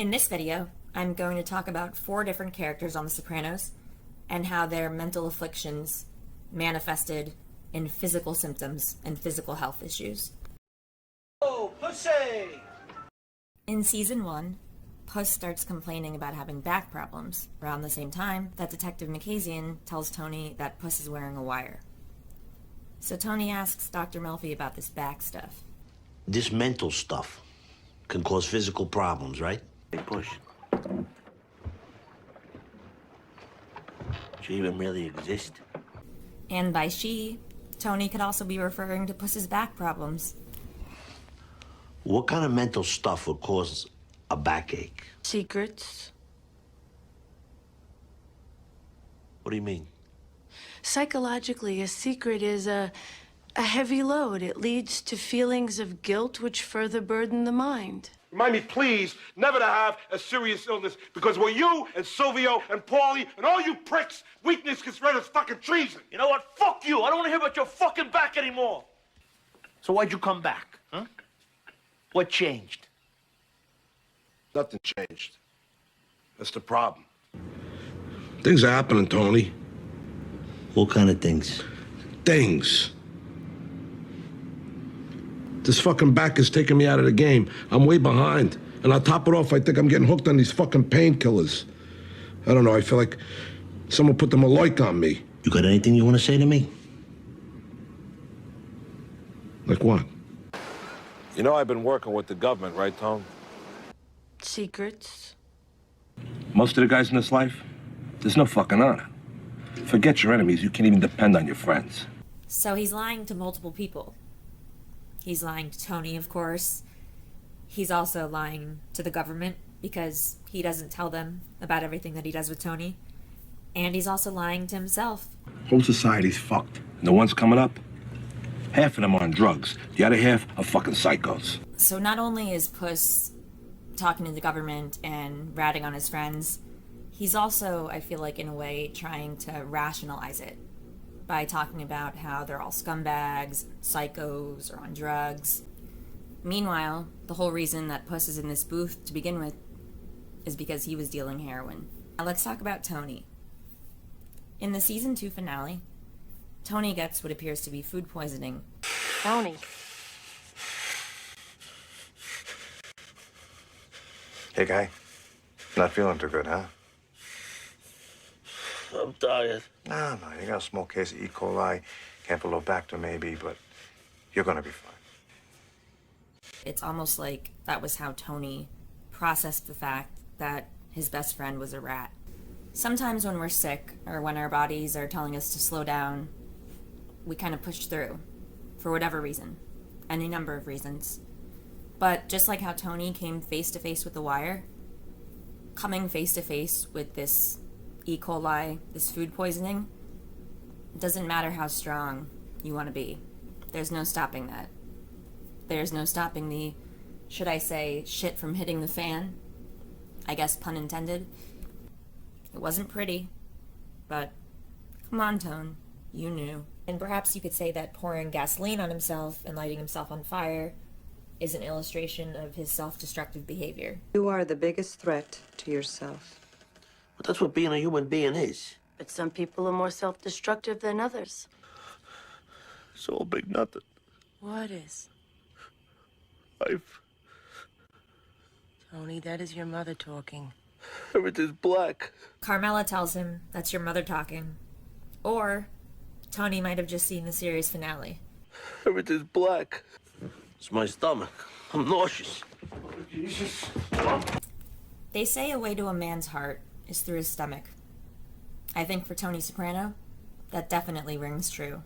In this video, I'm going to talk about 4 different characters on The Sopranos and how their mental afflictions manifested in physical symptoms and physical health issues. Oh, pussy! In season 1, Puss starts complaining about having back problems around the same time that Detective Makazian tells Tony that Puss is wearing a wire. So Tony asks Dr. Melfi about this back stuff. This mental stuff can cause physical problems, right? Hey, Push. She even really exist? And by she, Tony could also be referring to Puss's back problems. What kind of mental stuff would cause a backache? Secrets. What do you mean? Psychologically, a secret is a heavy load. It leads to feelings of guilt which further burden the mind. Remind me, please, never to have a serious illness, because when you and Silvio and Paulie and all you pricks, weakness gets rid of fucking treason. You know what? Fuck you! I don't want to hear about your fucking back anymore! So why'd you come back, huh? What changed? Nothing changed. That's the problem. Things are happening, Tony. What kind of things? Things. This fucking back is taking me out of the game. I'm way behind. And I'll top it off, I think I'm getting hooked on these fucking painkillers. I don't know, I feel like someone put the Maloik on me. You got anything you want to say to me? Like what? You know I've been working with the government, right, Tone? Secrets. Most of the guys in this life, there's no fucking honor. Forget your enemies, you can't even depend on your friends. So he's lying to multiple people. He's lying to Tony, of course. He's also lying to the government because he doesn't tell them about everything that he does with Tony. And he's also lying to himself. Whole society's fucked. And the ones coming up, half of them are on drugs. The other half are fucking psychos. So not only is Puss talking to the government and ratting on his friends, he's also, I feel like in a way, trying to rationalize it by talking about how they're all scumbags, psychos, or on drugs. Meanwhile, the whole reason that Puss is in this booth to begin with is because he was dealing heroin. Now let's talk about Tony. In the season 2 finale, Tony gets what appears to be food poisoning. Tony. Hey, guy. Not feeling too good, huh? I'm tired. No, you got a small case of E. coli, Campylobacter maybe, but you're gonna be fine. It's almost like that was how Tony processed the fact that his best friend was a rat. Sometimes when we're sick, or when our bodies are telling us to slow down, we kind of push through, for whatever reason, any number of reasons. But just like how Tony came face to face with the wire, coming face to face with this E. coli, this food poisoning, it doesn't matter how strong you want to be. There's no stopping that. There's no stopping the, should I say, shit from hitting the fan? I guess pun intended. It wasn't pretty, but come on, Tone, you knew. And perhaps you could say that pouring gasoline on himself and lighting himself on fire is an illustration of his self-destructive behavior. You are the biggest threat to yourself. But that's what being a human being is. But some people are more self-destructive than others. It's all big nothing. What is? Life. Tony, that is your mother talking. Everything's black. Carmela tells him that's your mother talking. Or Tony might have just seen the series finale. Everything's black. It's my stomach. I'm nauseous. Oh, Jesus. They say a way to a man's heart is through his stomach. I think for Tony Soprano, that definitely rings true.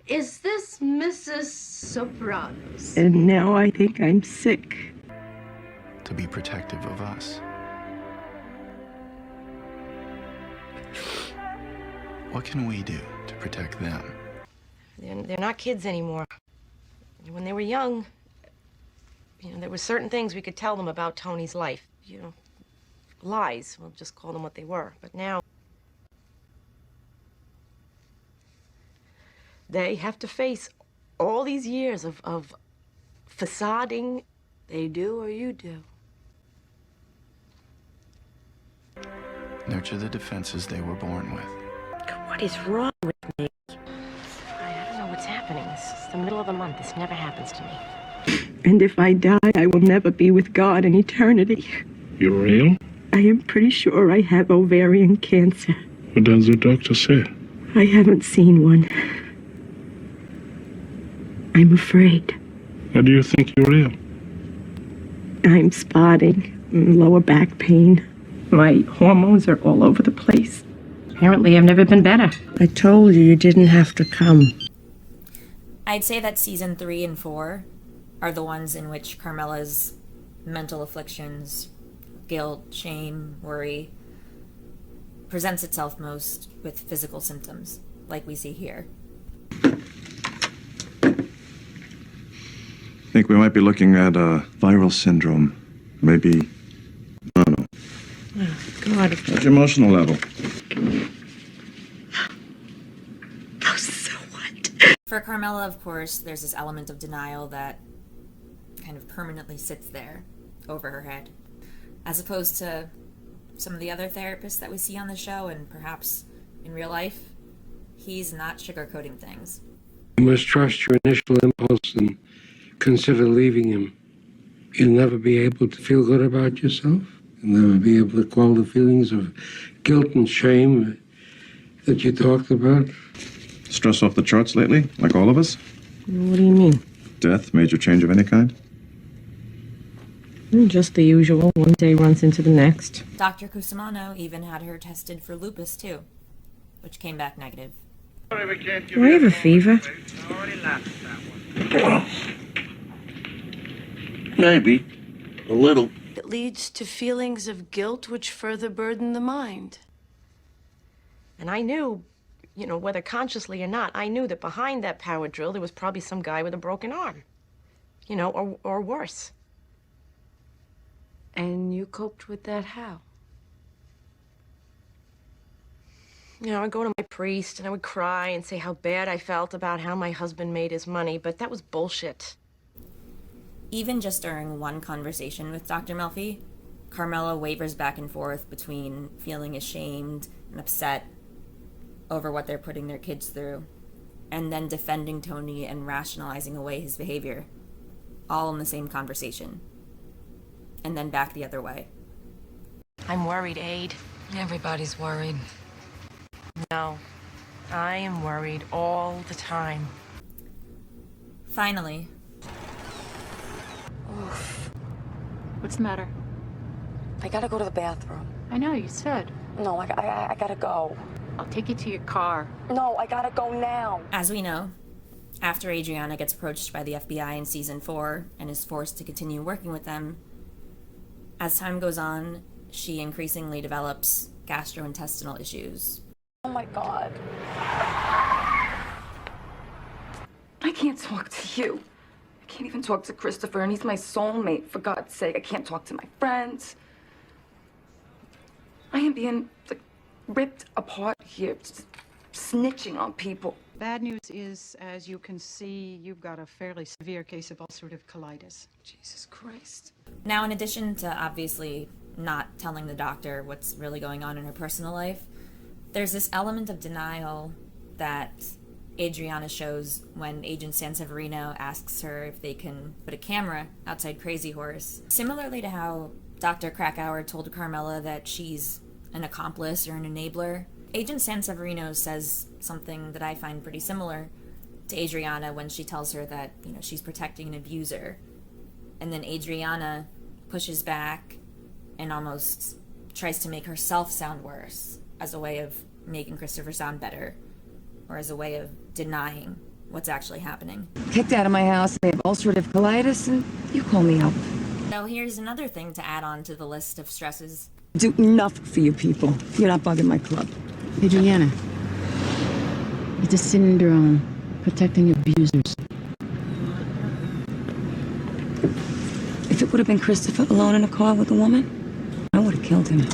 Is this Mrs. Sopranos? And now I think I'm sick. To be protective of us. What can we do to protect them? They're not kids anymore. When they were young, there were certain things we could tell them about Tony's life. Lies. We'll just call them what they were. But now, they have to face all these years of facading. They do or you do. Nurture the defenses they were born with. What is wrong with me? I don't know what's happening. It's the middle of the month. This never happens to me. And if I die, I will never be with God in eternity. You're real? I am pretty sure I have ovarian cancer. What does the doctor say? I haven't seen one. I'm afraid. How do you think you're ill? I'm spotting, lower back pain. My hormones are all over the place. Apparently, I've never been better. I told you didn't have to come. I'd say that season 3 and 4 are the ones in which Carmela's mental afflictions, guilt, shame, worry, presents itself most with physical symptoms, like we see here. I think we might be looking at a viral syndrome. Maybe, I don't know. Oh, God. What's your emotional level? Oh, so what? For Carmela, of course, there's this element of denial that kind of permanently sits there over her head, as opposed to some of the other therapists that we see on the show and perhaps in real life. He's not sugarcoating things. You must trust your initial impulse and consider leaving him. You'll never be able to feel good about yourself. You'll never be able to quell the feelings of guilt and shame that you talked about. Stress off the charts lately, like all of us? What do you mean? Death, major change of any kind? Just the usual. One day runs into the next. Dr. Cusimano even had her tested for lupus, too, which came back negative. Do I have a fever? Maybe. A little. It leads to feelings of guilt which further burden the mind. And I knew, whether consciously or not, I knew that behind that power drill there was probably some guy with a broken arm. Or worse. And you coped with that how? I'd go to my priest and I would cry and say how bad I felt about how my husband made his money, but that was bullshit. Even just during one conversation with Dr. Melfi, Carmela wavers back and forth between feeling ashamed and upset over what they're putting their kids through, and then defending Tony and rationalizing away his behavior, all in the same conversation, and then back the other way. I'm worried, Aid. Everybody's worried. No, I am worried all the time. Finally. Oof. What's the matter? I gotta go to the bathroom. I know, you said. No, I gotta go. I'll take you to your car. No, I gotta go now. As we know, after Adriana gets approached by the FBI in season 4 and is forced to continue working with them, as time goes on, she increasingly develops gastrointestinal issues. Oh my God. I can't talk to you. I can't even talk to Christopher, and he's my soulmate, for God's sake. I can't talk to my friends. I am being, ripped apart here, just snitching on people. Bad news is, as you can see, you've got a fairly severe case of ulcerative colitis. Jesus Christ. Now, in addition to obviously not telling the doctor what's really going on in her personal life, there's this element of denial that Adriana shows when Agent Sanseverino asks her if they can put a camera outside Crazy Horse. Similarly to how Dr. Krakauer told Carmela that she's an accomplice or an enabler, Agent Sanseverino says something that I find pretty similar to Adriana when she tells her that, she's protecting an abuser. And then Adriana pushes back and almost tries to make herself sound worse as a way of making Christopher sound better, or as a way of denying what's actually happening. Kicked out of my house, I have ulcerative colitis, and you call me up. So here's another thing to add on to the list of stresses. Do enough for you people. You're not bugging my club. Adriana, it's a syndrome protecting abusers. If it would have been Christopher alone in a car with a woman, I would have killed him.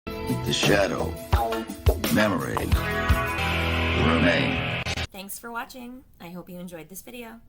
The shadow, memory, remain. Thanks for watching. I hope you enjoyed this video.